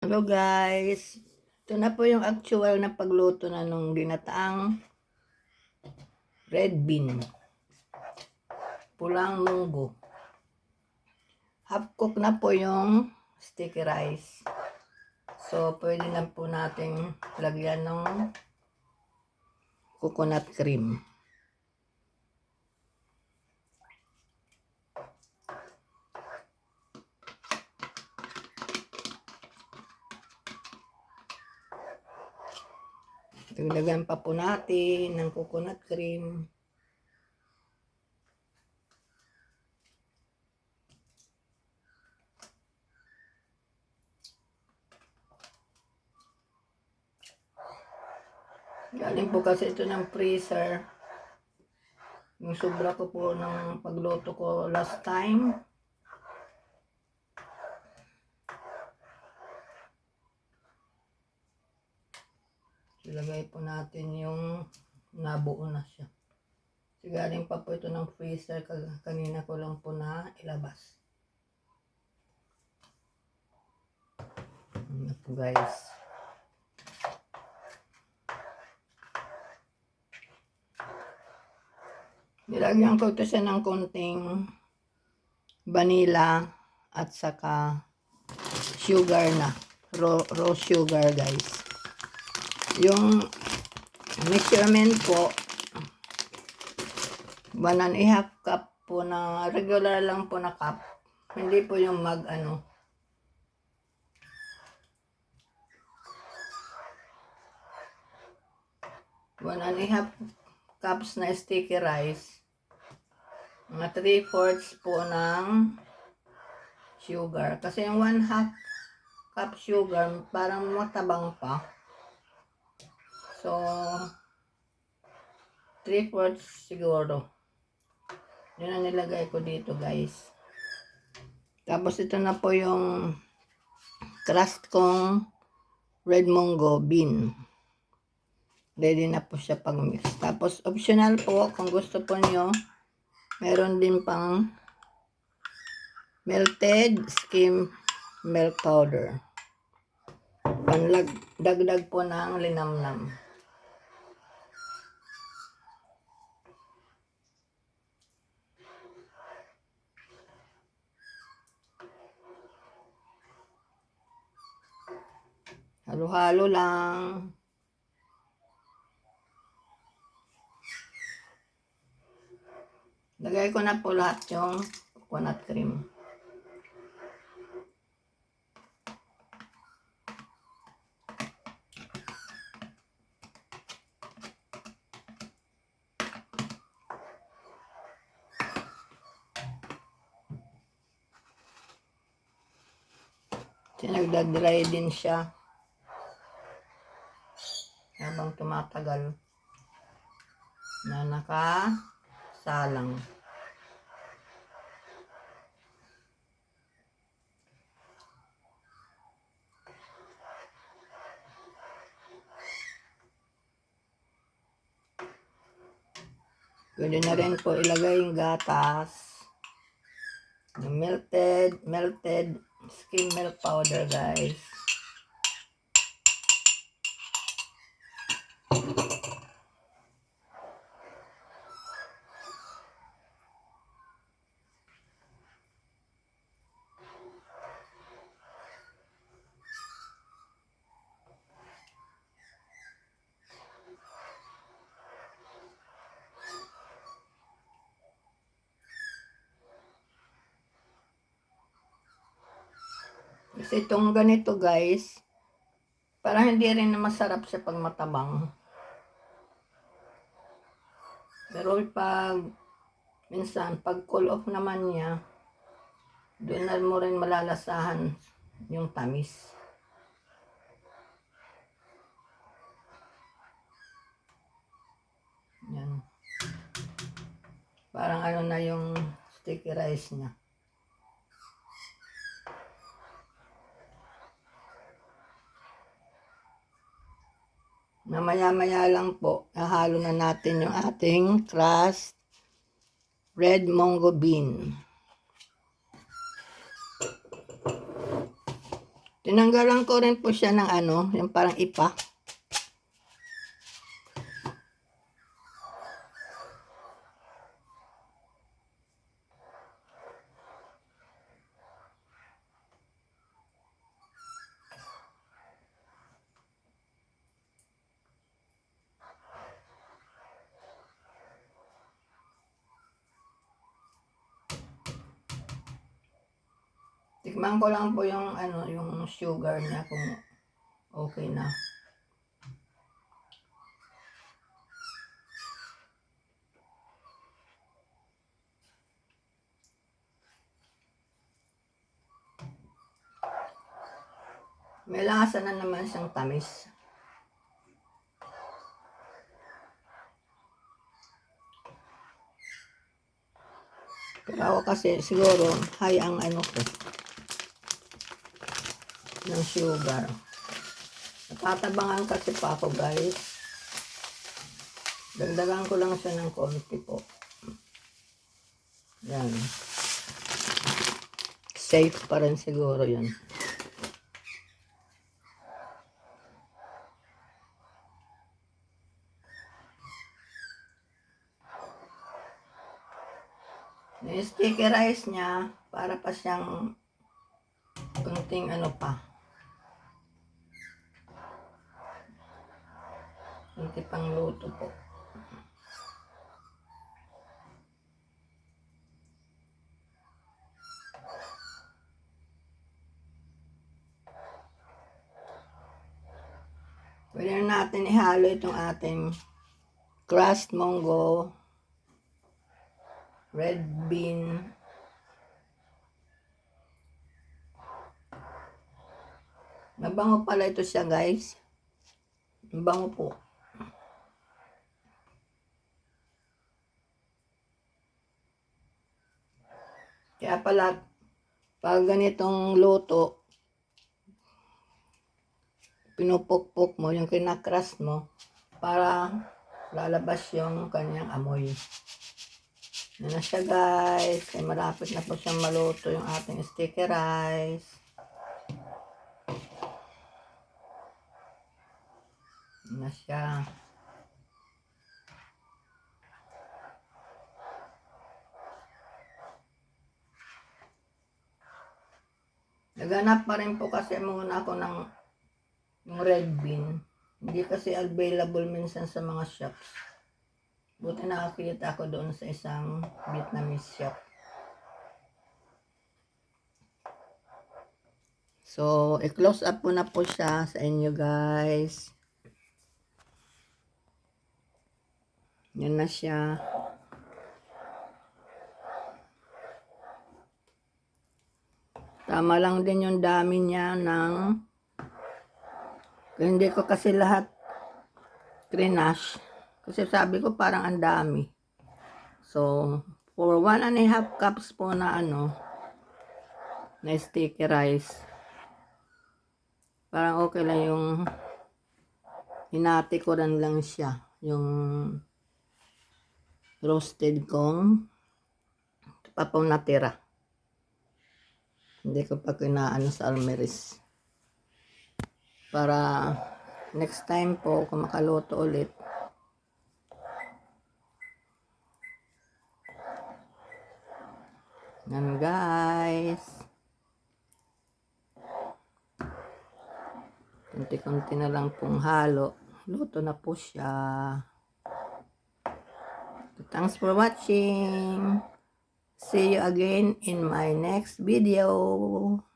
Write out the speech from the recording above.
Hello guys, ito na po yung actual na pagluto na nung ginataang red bean, pulang munggo. Half cook na po yung sticky rice. So, pwede na po nating lagyan ng coconut cream. Dagdagan pa po natin ng coconut cream. Galing po kasi ito ng freezer. Yung sobra ko po ng pagluto ko last time. Ilagay po natin yung nabuo na siya. Galing pa po ito ng freezer. Kanina ko lang po na ilabas. Ano po guys. Nilagyan ko ito siya ng konting vanilla at saka sugar na. Raw sugar guys. Yung measurement po 1.5 cup po na regular lang po na cup. Hindi po yung 1.5 cups na sticky rice. Mga 3/4 po ng sugar. Kasi yung 1/2 cup sugar parang matabang pa. So 3/4 siguro. Yun ang nilagay ko dito guys. Tapos ito na po yung crust kong red munggo bean. Ready na po siya pag mix. Tapos optional po kung gusto po nyo, meron din pang melted skim milk powder. Dagdag po ng linamnam. Halo-halo lang. Lagay ko na po lahat yung coconut cream. Nagdadry din siya habang tumatagal na nakasalang. Pwede na rin po ilagay yung gatas. Yung melted skim milk powder guys. Kasi itong ganito guys, parang hindi rin masarap siya pag matabang. Pero minsan, pag cool off naman niya, doon na mo rin malalasahan yung tamis. Yan. Parang ano na yung sticky rice niya. Na maya-maya lang po, nahalo na natin yung ating crust red munggo bean. Tinanggalan ko rin po siya ng ano, yung parang ipa. Tikman ko lang po yung ano, yung sugar niya kung okay na. May lasa na naman siyang tamis. Pero ako kasi siguro high ang ano ko ng sugar. Natatabangan kasi pa ako guys. Dagdagan ko lang siya ng konti po. Yan. Safe pa rin siguro yan. Yung sticky rice niya, para pa siyang kunting ano pa. Kunti pang luto po. Pwede na natin ihalo itong ating crushed munggo, red bean, mabango pala ito siya guys. Mabango po. Kaya pala, pag ganitong luto, pinupukpok mo yung kinakras mo para lalabas yung kanyang amoy. Yan na siya guys. Ay malapit na po siyang maluto yung ating sticky rice. Yan na siya. Naganap pa rin po kasi muna ako ng yung red bean. Hindi kasi available minsan sa mga shops. Buti nakakita ako doon sa isang Vietnamese shop. So, i-close up po na po siya sa inyo guys. Yan na siya. Tama lang din yung dami niya ng hindi ko kasi lahat trinash. Kasi sabi ko parang ang dami. So, for 1.5 cups po na ano, na sticky rice. Parang okay lang yung hinati ko rin lang siya. Yung roasted kong papaw natira. Hindi ko pa kinaano sa almeris. Para next time po kung makaluto ulit, yan guys. Kunti-kunti na lang pong halo. Luto na po siya. Thanks for watching. See you again in my next video.